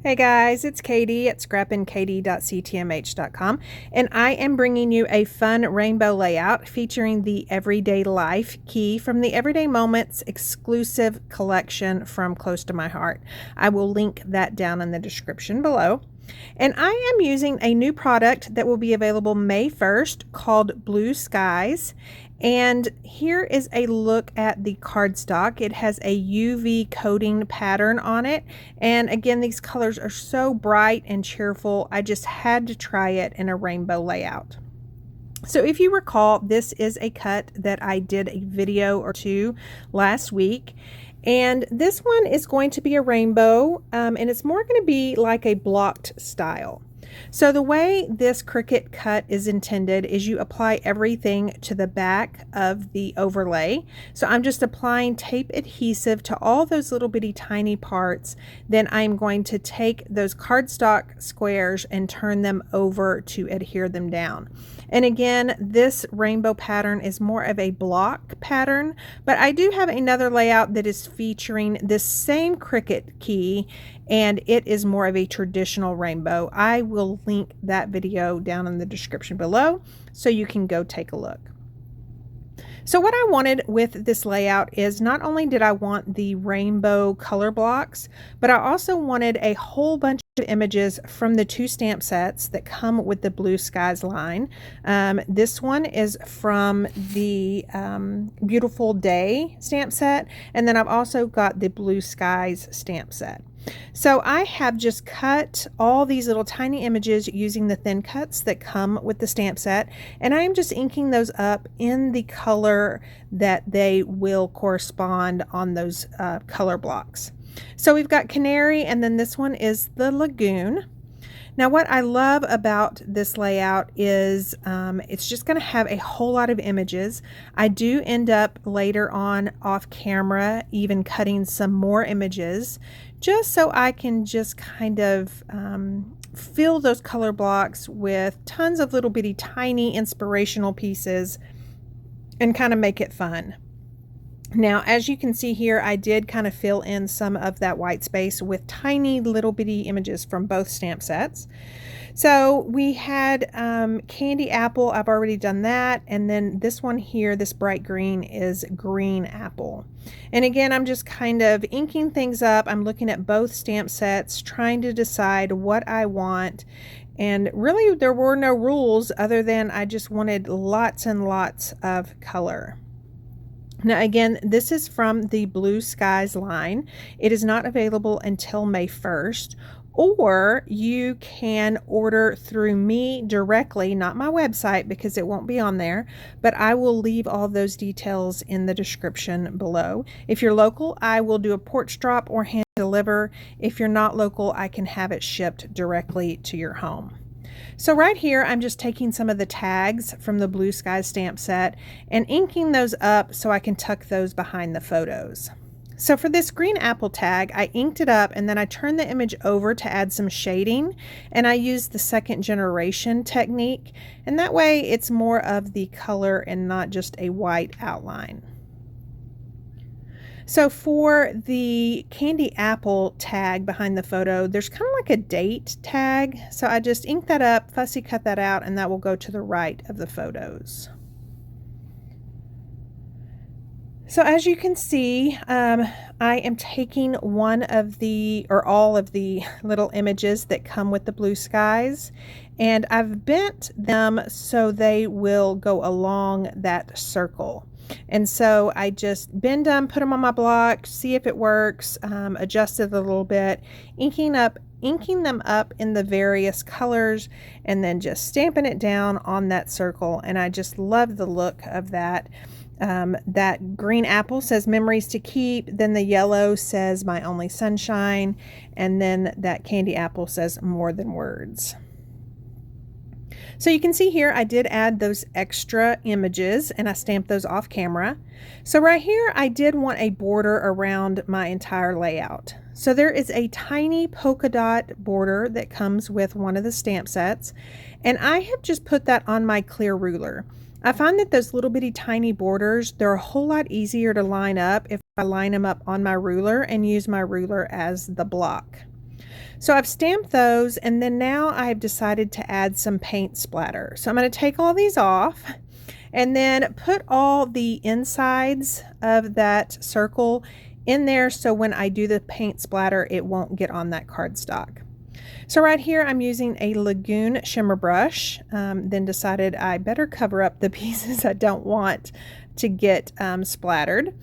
Hey guys, it's Katie at scrappinkaty.ctmh.com, and I am bringing you a fun rainbow layout featuring the Everyday Life key from the Everyday Moments exclusive collection from Close to My Heart. I will link that down in the description below. And I am using a new product that will be available May 1st called Blue Skies. And here is a look at the cardstock. It has a UV coating pattern on it. And again, these colors are so bright and cheerful. I just had to try it in a rainbow layout. So if you recall, this is a cut that I did a video or two last week. And this one is going to be a rainbow, and it's more going to be like a blocked style. So the way this Cricut cut is intended is you apply everything to the back of the overlay. So I'm just applying tape adhesive to all those little bitty tiny parts. Then I'm going to take those cardstock squares and turn them over to adhere them down. And again, this rainbow pattern is more of a block pattern, but I do have another layout that is featuring this same Cricut key, and it is more of a traditional rainbow. I will link that video down in the description below so you can go take a look. So what I wanted with this layout is not only did I want the rainbow color blocks, but I also wanted a whole bunch of images from the two stamp sets that come with the Blue Skies line. This one is from the Beautiful Day stamp set, and then I've also got the Blue Skies stamp set. So I have just cut all these little tiny images using the thin cuts that come with the stamp set, and I am just inking those up in the color that they will correspond on those color blocks. So we've got Canary, and then this one is the Lagoon. Now what I love about this layout is it's just going to have a whole lot of images. I do end up later on off camera even cutting some more images just so I can just kind of fill those color blocks with tons of little bitty tiny inspirational pieces and kind of make it fun. Now, as you can see here, I did kind of fill in some of that white space with tiny little bitty images from both stamp sets. So we had Candy Apple, I've already done that. And then this one here, this bright green, is Green Apple. And again, I'm just kind of inking things up. I'm looking at both stamp sets, trying to decide what I want. And really, there were no rules other than I just wanted lots and lots of color. Now again, this is from the Blue Skies line. It is not available until May 1st, or you can order through me directly, not my website because it won't be on there, but I will leave all those details in the description below. If you're local, I will do a porch drop or hand deliver. If you're not local, I can have it shipped directly to your home. So right here, I'm just taking some of the tags from the Blue Skies stamp set and inking those up so I can tuck those behind the photos. So for this Green Apple tag, I inked it up and then I turned the image over to add some shading, and I used the second generation technique, and that way it's more of the color and not just a white outline. So for the Candy Apple tag behind the photo, there's kind of like a date tag. So I just inked that up, fussy cut that out, and that will go to the right of the photos. So as you can see, I am taking one of the, or all of the little images that come with the Blue Skies, and I've bent them so they will go along that circle. And so I just bend them, put them on my block, see if it works, adjust it a little bit, inking them up in the various colors, and then just stamping it down on that circle. And I just love the look of that. That Green Apple says memories to keep, then the yellow says my only sunshine, and then that Candy Apple says more than words. So you can see here I did add those extra images and I stamped those off camera. So right here I did want a border around my entire layout. So there is a tiny polka dot border that comes with one of the stamp sets, and I have just put that on my clear ruler. I find that those little bitty tiny borders, they're a whole lot easier to line up if I line them up on my ruler and use my ruler as the block. So I've stamped those, and then now I've decided to add some paint splatter. So I'm going to take all these off and then put all the insides of that circle in there, so when I do the paint splatter, it won't get on that cardstock. So right here I'm using a Lagoon shimmer brush, then decided I better cover up the pieces I don't want to get splattered.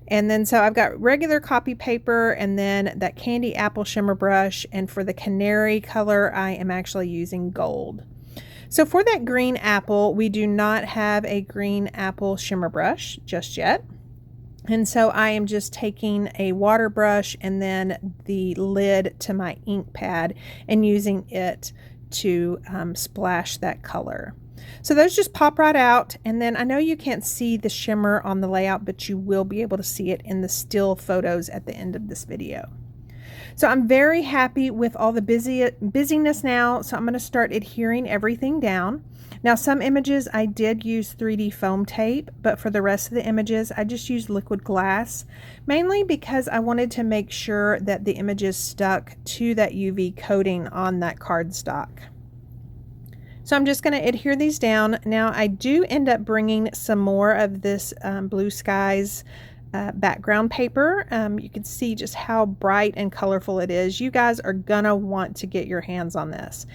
And then so I've got regular copy paper and then that candy apple shimmer brush, and for the canary color I am actually using gold. So for that green apple, we do not have a green apple shimmer brush just yet. And so I am just taking a water brush and then the lid to my ink pad and using it to splash that color. So those just pop right out, and then I know you can't see the shimmer on the layout, but you will be able to see it in the still photos at the end of this video. So I'm very happy with all the busyness now, so I'm going to start adhering everything down. Now some images I did use 3D foam tape, but for the rest of the images I just used liquid glass, mainly because I wanted to make sure that the images stuck to that UV coating on that cardstock. So I'm just going to adhere these down. Now I do end up bringing some more of this Blue Skies background paper. You can see just how bright and colorful it is. You guys are gonna want to get your hands on this.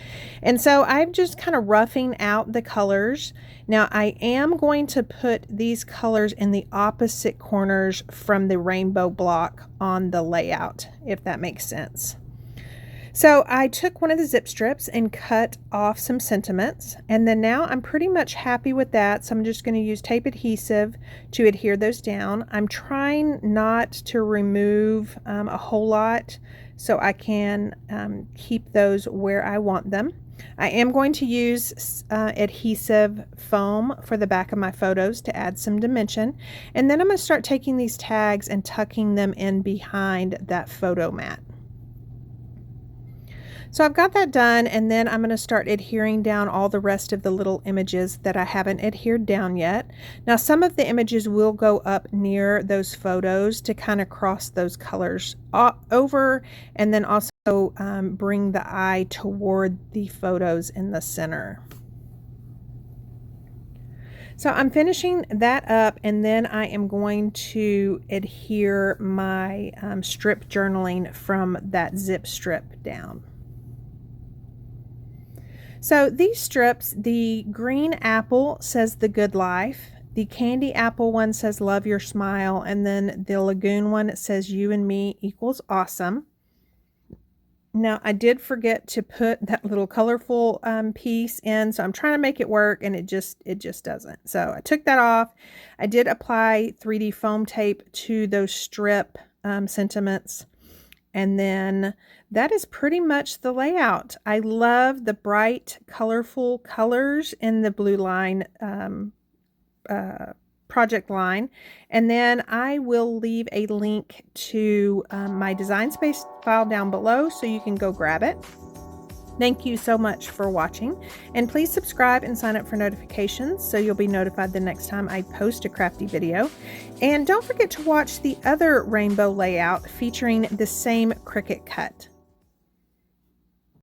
And so I'm just kind of roughing out the colors. Now I am going to put these colors in the opposite corners from the rainbow block on the layout, if that makes sense. So I took one of the zip strips and cut off some sentiments, and then now I'm pretty much happy with that, so I'm just going to use tape adhesive to adhere those down. I'm trying not to remove a whole lot so I can keep those where I want them. I am going to use adhesive foam for the back of my photos to add some dimension, and then I'm going to start taking these tags and tucking them in behind that photo mat. So I've got that done, and then I'm going to start adhering down all the rest of the little images that I haven't adhered down yet. Now some of the images will go up near those photos to kind of cross those colors over, and then also bring the eye toward the photos in the center. So I'm finishing that up, and then I am going to adhere my strip journaling from that zip strip down. So these strips, the green apple says the good life, the candy apple one says love your smile, and then the Lagoon one says you and me equals awesome. Now I did forget to put that little colorful piece in, so I'm trying to make it work, and it just doesn't. So I took that off. I did apply 3D foam tape to those strip sentiments. And then that is pretty much the layout. I love the bright, colorful colors in the blue line project line. And then I will leave a link to my Design Space file down below so you can go grab it. Thank you so much for watching, and please subscribe and sign up for notifications so you'll be notified the next time I post a crafty video. And don't forget to watch the other rainbow layout featuring the same Cricut cut.